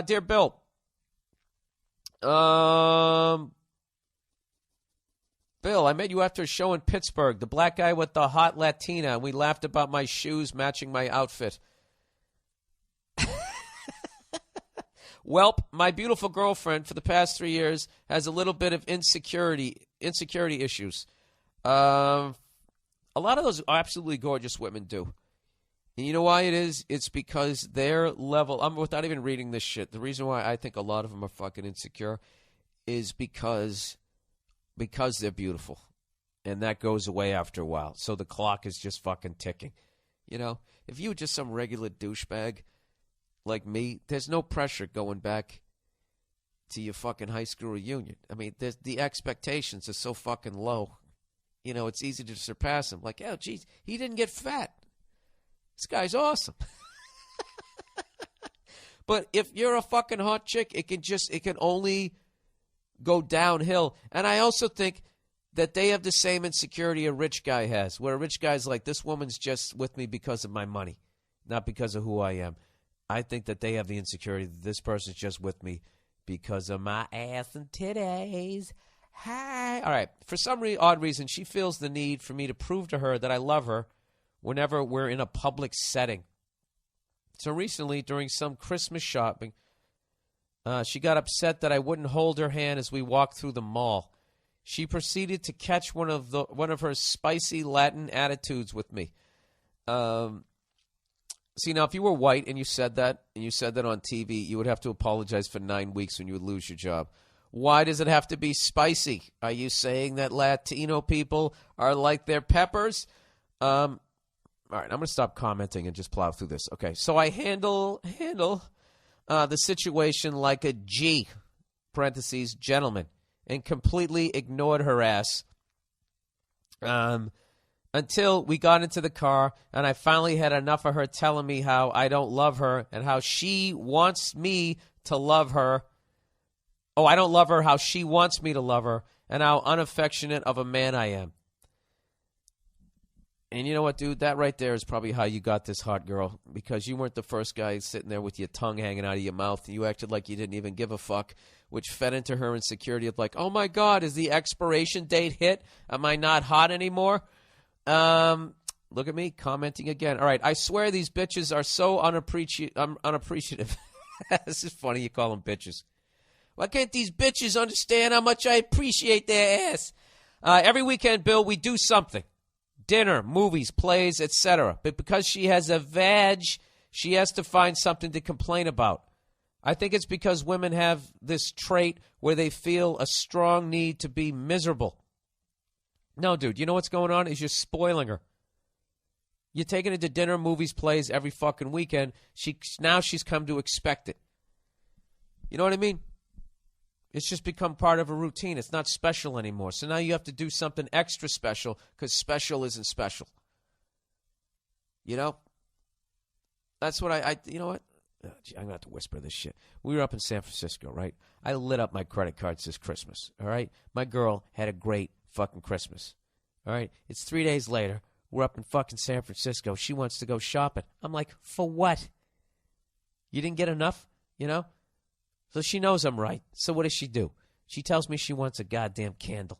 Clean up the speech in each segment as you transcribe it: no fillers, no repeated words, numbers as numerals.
Dear Bill, Bill, I met you after a show in Pittsburgh. The black guy with the hot Latina, and we laughed about my shoes matching my outfit. Welp, my beautiful girlfriend for the past 3 years has a little bit of insecurity issues. A lot of those absolutely gorgeous women do. And you know why it is? It's because their level, without even reading this shit, the reason why I think a lot of them are fucking insecure is because they're beautiful. And that goes away after a while. So the clock is just fucking ticking. You know, if you were just some regular douchebag like me, there's no pressure going back to your fucking high school reunion. I mean, the expectations are so fucking low. You know, it's easy to surpass them. Like, oh, geez, he didn't get fat. This guy's awesome. But if you're a fucking hot chick, it can only go downhill. And I also think that they have the same insecurity a rich guy has, where a rich guy's like, this woman's just with me because of my money, not because of who I am. I think that they have the insecurity that this person's just with me because of my ass and titties. Hi. All right. For some odd reason, she feels the need for me to prove to her that I love her whenever we're in a public setting. So recently, during some Christmas shopping, she got upset that I wouldn't hold her hand as we walked through the mall. She proceeded to catch one of her spicy Latin attitudes with me. See, now, if you were white and you said that on TV, you would have to apologize for 9 weeks when you would lose your job. Why does it have to be spicy? Are you saying that Latino people are like their peppers? All right, I'm going to stop commenting and just plow through this. Okay, so I handle the situation like a G, parentheses, gentleman, and completely ignored her ass. Until we got into the car, and I finally had enough of her telling me how I don't love her and how she wants me to love her. Oh, I don't love her, how she wants me to love her, and how unaffectionate of a man I am. And you know what, dude? That right there is probably how you got this hot girl, because you weren't the first guy sitting there with your tongue hanging out of your mouth, and you acted like you didn't even give a fuck, which fed into her insecurity of like, oh, my God, is the expiration date hit? Am I not hot anymore? Look at me commenting again. All right, I swear these bitches are so unappreciative. This is funny. You call them bitches. Why can't these bitches understand how much I appreciate their ass? Every weekend, Bill, we do something. Dinner, movies, plays, etc. But because she has a vag, she has to find something to complain about. I think it's because women have this trait where they feel a strong need to be miserable. No, dude, you know what's going on is you're spoiling her. You're taking her to dinner, movies, plays every fucking weekend. Now she's come to expect it. You know what I mean? It's just become part of a routine. It's not special anymore. So now you have to do something extra special because special isn't special. You know? That's what you know what? Oh, gee, I'm going to have to whisper this shit. We were up in San Francisco, right? I lit up my credit cards this Christmas, all right? My girl had a great fucking Christmas, all right? It's 3 days later. We're up in fucking San Francisco. She wants to go shopping. I'm like, for what? You didn't get enough, you know? So she knows I'm right. So what does she do? She tells me she wants a goddamn candle,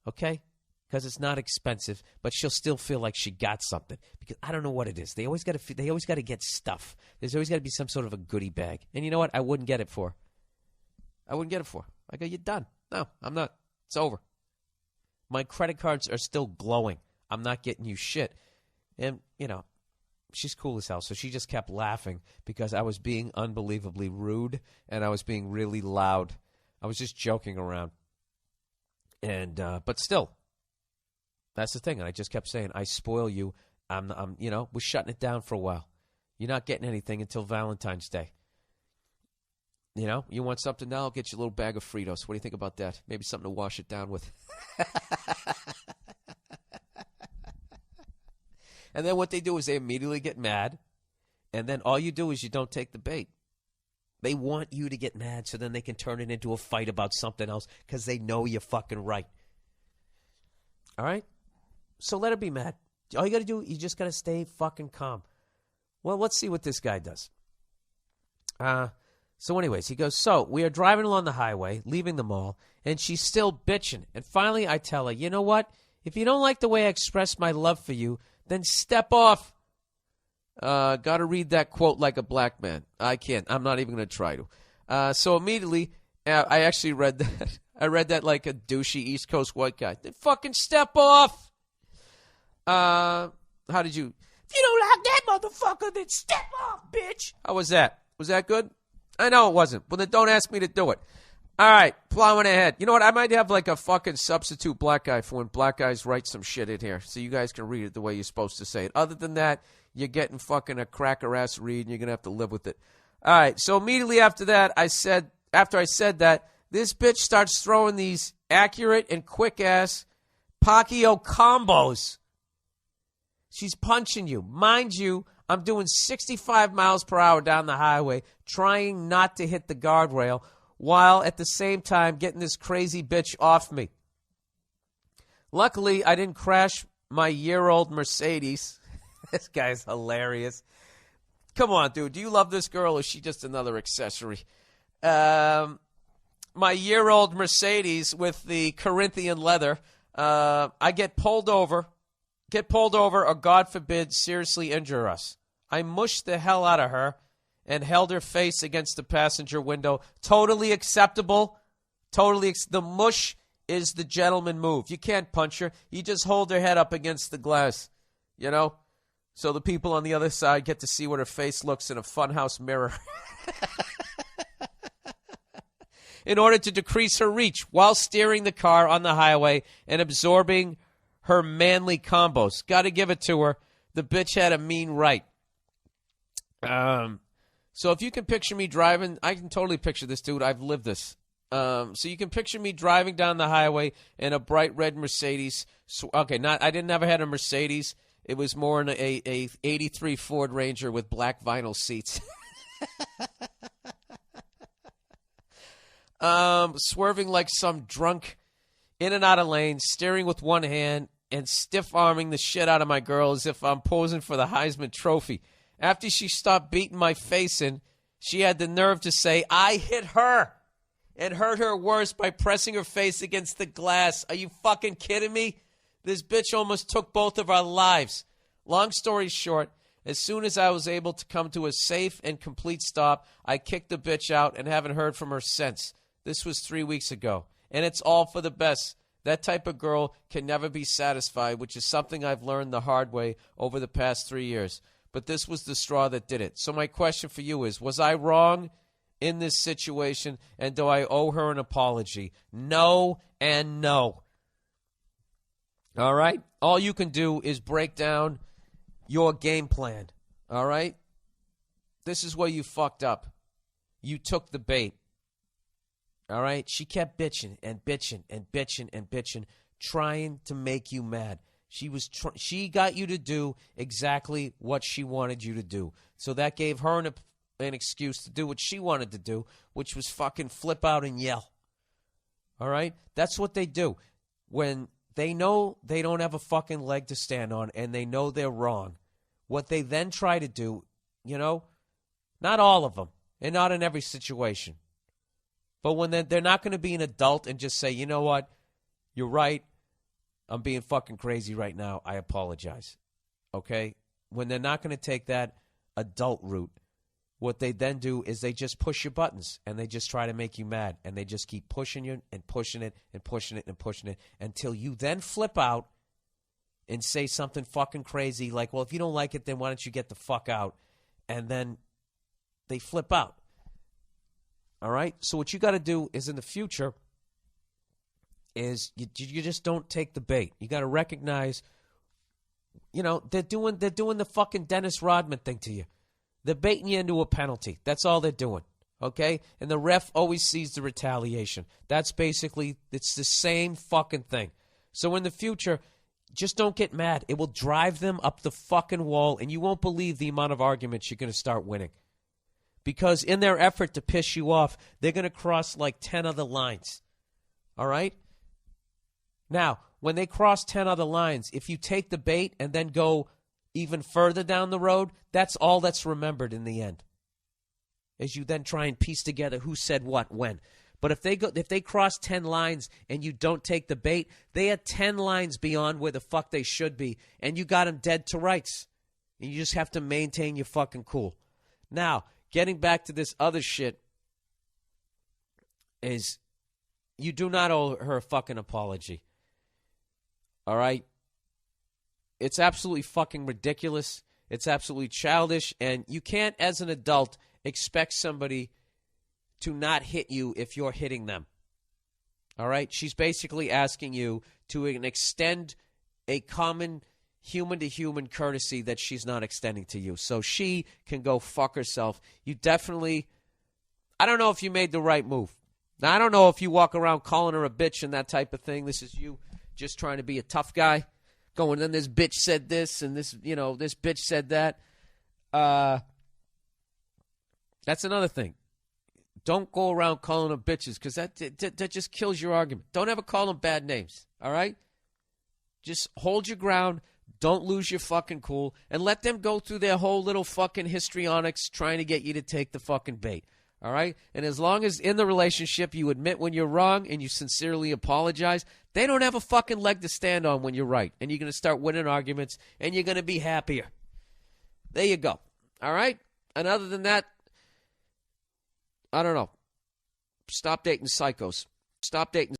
okay? Because it's not expensive, but she'll still feel like she got something. Because I don't know what it is. They always got to get stuff. There's always got to be some sort of a goodie bag. And you know what? I wouldn't get it for her. I go, you're done. No, I'm not. It's over. My credit cards are still glowing. I'm not getting you shit. And, you know, she's cool as hell. So she just kept laughing because I was being unbelievably rude and I was being really loud. I was just joking around. And, but still, that's the thing. And I just kept saying, I spoil you. I'm, you know, we're shutting it down for a while. You're not getting anything until Valentine's Day. You know, you want something now? I'll get you a little bag of Fritos. What do you think about that? Maybe something to wash it down with. And then what they do is they immediately get mad. And then all you do is you don't take the bait. They want you to get mad so then they can turn it into a fight about something else because they know you're fucking right. All right? So let her be mad. All you got to do, you just got to stay fucking calm. Well, let's see what this guy does. So anyways, he goes, so we are driving along the highway, leaving the mall, and she's still bitching. And finally I tell her, you know what? If you don't like the way I express my love for you, then step off. Got to read that quote like a black man. I can't. I'm not even going to try to. So immediately, I actually read that. I read that like a douchey East Coast white guy. Then fucking step off. How did you? If you don't like that motherfucker, then step off, bitch. How was that? Was that good? I know it wasn't. Well, then don't ask me to do it. All right, plowing ahead. You know what? I might have like a fucking substitute black guy for when black guys write some shit in here so you guys can read it the way you're supposed to say it. Other than that, you're getting fucking a cracker-ass read and you're going to have to live with it. All right, so immediately after that, after I said that, this bitch starts throwing these accurate and quick-ass Pacquiao combos. She's punching you. Mind you, I'm doing 65 miles per hour down the highway, trying not to hit the guardrail, while at the same time getting this crazy bitch off me. Luckily, I didn't crash my year-old Mercedes. This guy's hilarious. Come on, dude. Do you love this girl or is she just another accessory? My year-old Mercedes with the Corinthian leather. I get pulled over, or God forbid, seriously injure us. I mushed the hell out of her and held her face against the passenger window. Totally acceptable. The mush is the gentleman move. You can't punch her. You just hold her head up against the glass, you know, so the people on the other side get to see what her face looks in a funhouse mirror. In order to decrease her reach while steering the car on the highway and absorbing her manly combos. Got to give it to her. The bitch had a mean right. So if you can picture me driving, I can totally picture this, dude. I've lived this. So you can picture me driving down the highway in a bright red Mercedes. Okay, I didn't ever had a Mercedes. It was more in a 83 Ford Ranger with black vinyl seats. Swerving like some drunk in and out of lanes, steering with one hand, and stiff-arming the shit out of my girl as if I'm posing for the Heisman Trophy. After she stopped beating my face in, she had the nerve to say, I hit her and hurt her worse by pressing her face against the glass. Are you fucking kidding me? This bitch almost took both of our lives. Long story short, as soon as I was able to come to a safe and complete stop, I kicked the bitch out and haven't heard from her since. This was 3 weeks ago, and it's all for the best. That type of girl can never be satisfied, which is something I've learned the hard way over the past 3 years. But this was the straw that did it. So my question for you is, was I wrong in this situation, and do I owe her an apology? No and no. All right? All you can do is break down your game plan. All right? This is where you fucked up. You took the bait. All right? She kept bitching and bitching and bitching and bitching, trying to make you mad. She got you to do exactly what she wanted you to do. So that gave her an excuse to do what she wanted to do, which was fucking flip out and yell. All right? That's what they do. When they know they don't have a fucking leg to stand on and they know they're wrong, what they then try to do, you know, not all of them and not in every situation, but when they're not going to be an adult and just say, you know what, you're right. I'm being fucking crazy right now. I apologize. Okay? When they're not going to take that adult route, what they then do is they just push your buttons and they just try to make you mad. And they just keep pushing you and pushing it and pushing it and pushing it until you then flip out and say something fucking crazy like, well, if you don't like it, then why don't you get the fuck out? And then they flip out. All right? So what you got to do is in the future is you just don't take the bait. You got to recognize, you know, they're doing the fucking Dennis Rodman thing to you. They're baiting you into a penalty. That's all they're doing, okay? And the ref always sees the retaliation. That's basically, it's the same fucking thing. So in the future, just don't get mad. It will drive them up the fucking wall, and you won't believe the amount of arguments you're going to start winning. Because in their effort to piss you off, they're going to cross like 10 other lines, all right? Now, when they cross 10 other lines, if you take the bait and then go even further down the road, that's all that's remembered in the end. as you then try and piece together who said what when. But if they cross 10 lines and you don't take the bait, they are 10 lines beyond where the fuck they should be, and you got them dead to rights. And you just have to maintain your fucking cool. Now, getting back to this other shit is you do not owe her a fucking apology. All right? It's absolutely fucking ridiculous. It's absolutely childish, and you can't, as an adult, expect somebody to not hit you if you're hitting them. All right? She's basically asking you to extend a common human-to-human courtesy that she's not extending to you. So she can go fuck herself. You definitely, I don't know if you made the right move. Now, I don't know if you walk around calling her a bitch and that type of thing. This is you just trying to be a tough guy. Going, then this bitch said this, and this, this bitch said that. That's another thing. Don't go around calling them bitches, because that just kills your argument. Don't ever call them bad names, all right? Just hold your ground. Don't lose your fucking cool, and let them go through their whole little fucking histrionics trying to get you to take the fucking bait, all right? And as long as in the relationship you admit when you're wrong and you sincerely apologize, they don't have a fucking leg to stand on when you're right. And you're going to start winning arguments, and you're going to be happier. There you go, all right? And other than that, I don't know. Stop dating psychos. Stop dating